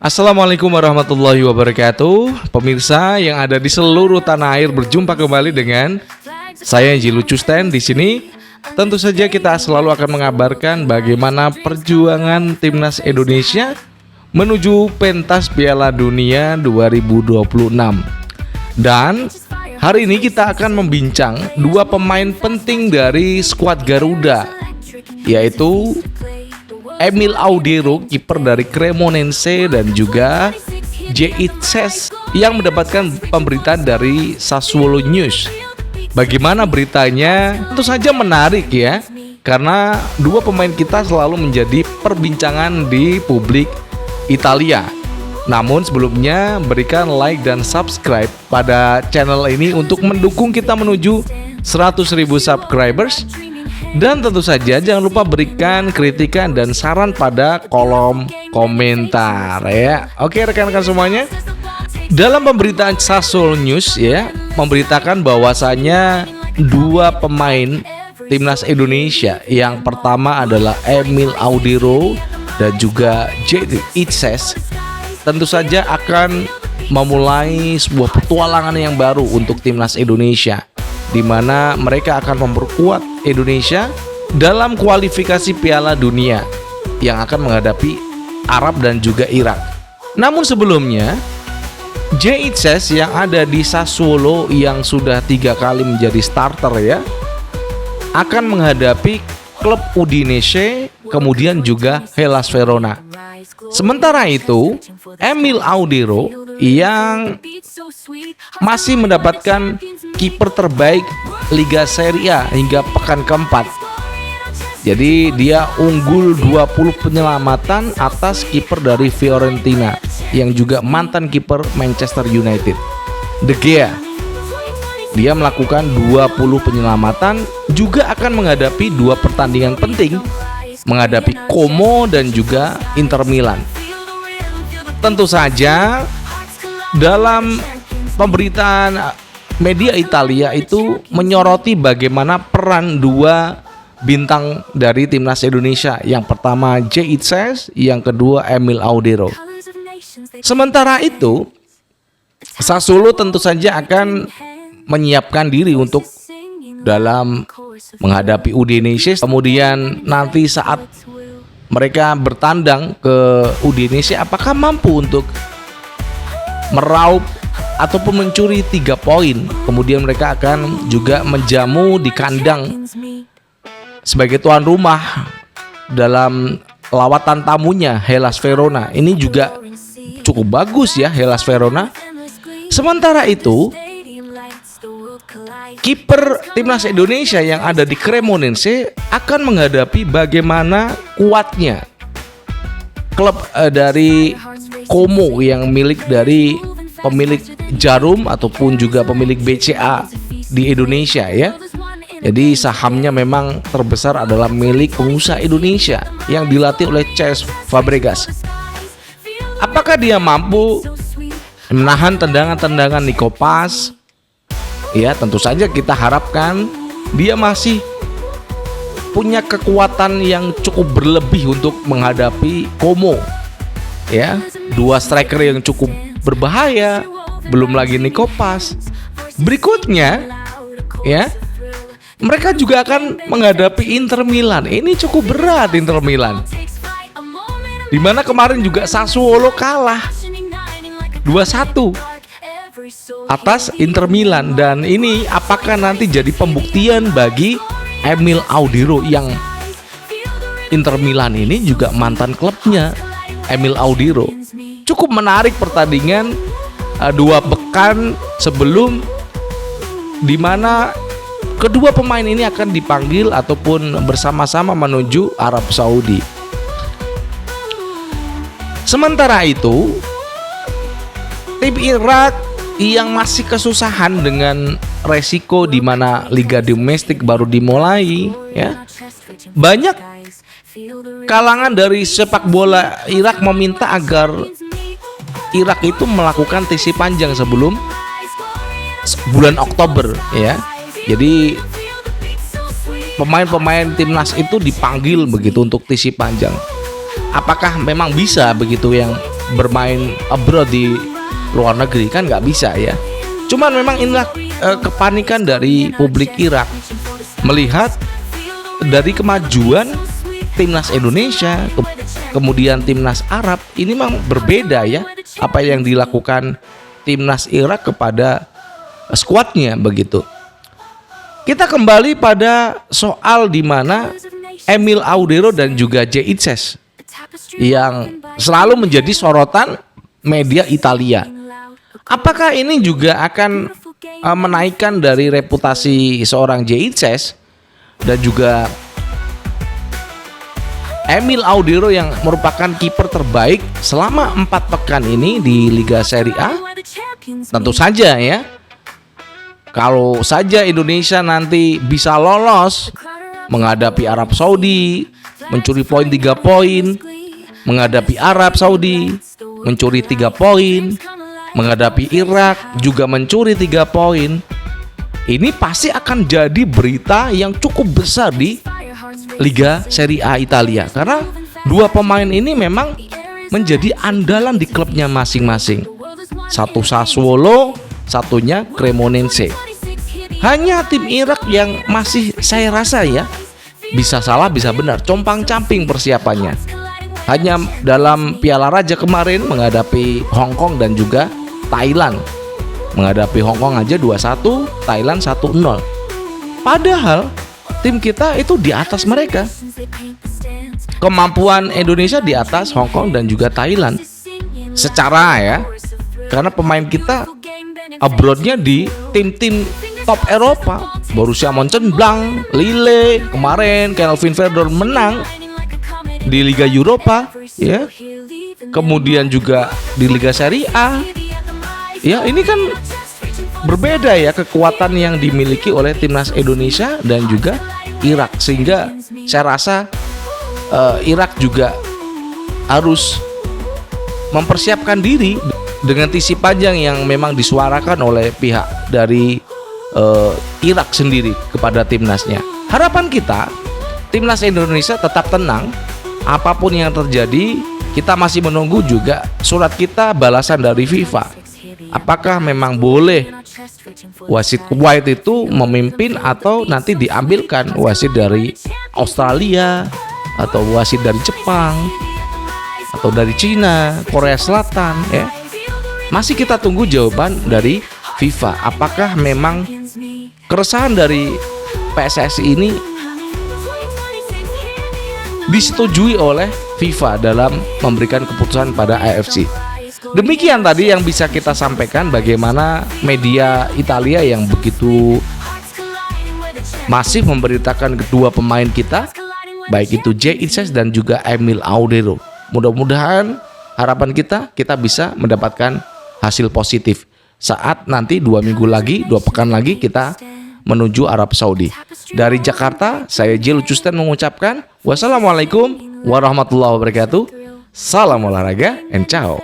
Assalamualaikum warahmatullahi wabarakatuh. Pemirsa yang ada di seluruh tanah air, berjumpa kembali dengan saya Ji Lucusten di sini. Tentu saja kita selalu akan mengabarkan bagaimana perjuangan timnas Indonesia menuju pentas Piala Dunia 2026. Dan hari ini kita akan membincang dua pemain penting dari skuad Garuda, yaitu Emil Audero, kiper dari Cremonense, dan juga J.I.Tses yang mendapatkan pemberitaan dari Sassuolo News. Bagaimana beritanya? Tentu saja menarik ya, karena dua pemain kita selalu menjadi perbincangan di publik Italia. Namun sebelumnya berikan like dan subscribe pada channel ini untuk mendukung kita menuju 100.000 subscribers. Dan tentu saja jangan lupa berikan kritikan dan saran pada kolom komentar ya. Oke rekan-rekan semuanya, dalam pemberitaan Sassuolo News ya, memberitakan bahwasanya dua pemain timnas Indonesia, yang pertama adalah Emil Audero dan juga J.I.Tses, tentu saja akan memulai sebuah petualangan yang baru untuk timnas Indonesia, di mana mereka akan memperkuat Indonesia dalam kualifikasi Piala Dunia yang akan menghadapi Arab dan juga Irak. Namun sebelumnya, J.I.Tses yang ada di Sassuolo yang sudah 3 kali menjadi starter ya, akan menghadapi klub Udinese, kemudian juga Hellas Verona. Sementara itu, Emil Audero yang masih mendapatkan kiper terbaik Liga Serie A hingga pekan keempat. Jadi dia unggul 20 penyelamatan atas kiper dari Fiorentina yang juga mantan kiper Manchester United, De Gea. Dia melakukan 20 penyelamatan, juga akan menghadapi dua pertandingan penting, menghadapi Como dan juga Inter Milan. Tentu saja dalam pemberitaan media Italia itu menyoroti bagaimana peran dua bintang dari timnas Indonesia, yang pertama J.I.Tses, yang kedua Emil Audero. Sementara itu, Sassuolo tentu saja akan menyiapkan diri untuk dalam menghadapi Udinese. Kemudian nanti saat mereka bertandang ke Udinese, apakah mampu untuk meraup ataupun mencuri 3 poin. Kemudian mereka akan juga menjamu di kandang sebagai tuan rumah dalam lawatan tamunya Hellas Verona. Ini juga cukup bagus ya Hellas Verona. Sementara itu, kiper timnas Indonesia yang ada di Cremonense akan menghadapi bagaimana kuatnya klub dari Como yang milik dari pemilik Jarum ataupun juga pemilik BCA di Indonesia ya. Jadi sahamnya memang terbesar adalah milik pengusaha Indonesia yang dilatih oleh Cesc Fabregas. Apakah dia mampu menahan tendangan-tendangan Nico Paz? Ya, tentu saja kita harapkan dia masih punya kekuatan yang cukup berlebih untuk menghadapi Como. Ya, dua striker yang cukup berbahaya, belum lagi Nico Paz. Berikutnya, ya, mereka juga akan menghadapi Inter Milan. Ini cukup berat Inter Milan, dimana kemarin juga Sassuolo kalah 2-1 atas Inter Milan. Dan ini apakah nanti jadi pembuktian bagi Emil Audero, yang Inter Milan ini juga mantan klubnya Emil Audero. Cukup menarik pertandingan 2 pekan sebelum, dimana kedua pemain ini akan dipanggil ataupun bersama-sama menuju Arab Saudi. Sementara itu, tim Irak yang masih kesusahan dengan resiko di mana liga domestik baru dimulai ya. Banyak kalangan dari sepak bola Irak meminta agar Irak itu melakukan TC panjang sebelum bulan Oktober ya. Jadi pemain-pemain timnas itu dipanggil begitu untuk TC panjang. Apakah memang bisa begitu yang bermain abroad di luar negeri, kan nggak bisa ya. Cuman memang inilah kepanikan dari publik Irak melihat dari kemajuan timnas Indonesia, kemudian timnas Arab ini memang berbeda ya, apa yang dilakukan timnas Irak kepada skuadnya begitu. Kita kembali pada soal di mana Emil Audero dan juga Jay Itzes yang selalu menjadi sorotan media Italia. Apakah ini juga akan menaikkan dari reputasi seorang Jay Itzes dan juga Emil Audero yang merupakan kiper terbaik selama 4 pekan ini di Liga Serie A? Tentu saja ya. Kalau saja Indonesia nanti bisa lolos menghadapi Arab Saudi, mencuri poin 3 poin, menghadapi Arab Saudi, mencuri 3 poin, menghadapi Irak juga mencuri 3 poin. Ini pasti akan jadi berita yang cukup besar di Liga Serie A Italia, karena dua pemain ini memang menjadi andalan di klubnya masing-masing. Satu Sassuolo, satunya Cremonense. Hanya tim Irak yang masih saya rasa ya, bisa salah bisa benar, compang-camping persiapannya. Hanya dalam Piala Raja kemarin menghadapi Hong Kong dan juga Thailand. Menghadapi Hong Kong aja 2-1, Thailand 1-0. Padahal tim kita itu di atas mereka. Kemampuan Indonesia di atas Hong Kong dan juga Thailand secara ya, karena pemain kita abroadnya di tim-tim top Eropa. Borussia Mönchengladbach, Lille, kemarin Kelvin Verdor menang di Liga Eropa ya. Kemudian juga di Liga Serie A. Ya, ini kan berbeda ya kekuatan yang dimiliki oleh timnas Indonesia dan juga Irak, sehingga saya rasa Irak juga harus mempersiapkan diri dengan visi panjang yang memang disuarakan oleh pihak dari Irak sendiri kepada timnasnya. Harapan kita timnas Indonesia tetap tenang apapun yang terjadi. Kita masih menunggu juga surat kita balasan dari FIFA. Apakah memang boleh wasit Kuwait itu memimpin atau nanti diambilkan wasit dari Australia atau wasit dari Jepang atau dari Cina, Korea Selatan ya. Masih kita tunggu jawaban dari FIFA. Apakah memang keresahan dari PSSI ini disetujui oleh FIFA dalam memberikan keputusan pada AFC. Demikian tadi yang bisa kita sampaikan, bagaimana media Italia yang begitu masif memberitakan kedua pemain kita, baik itu Jay Itzes dan juga Emil Audero. Mudah-mudahan harapan kita bisa mendapatkan hasil positif saat nanti 2 minggu lagi, 2 pekan lagi kita menuju Arab Saudi. Dari Jakarta, saya Jay Lucusten mengucapkan wassalamualaikum warahmatullahi wabarakatuh. Salam olahraga and ciao.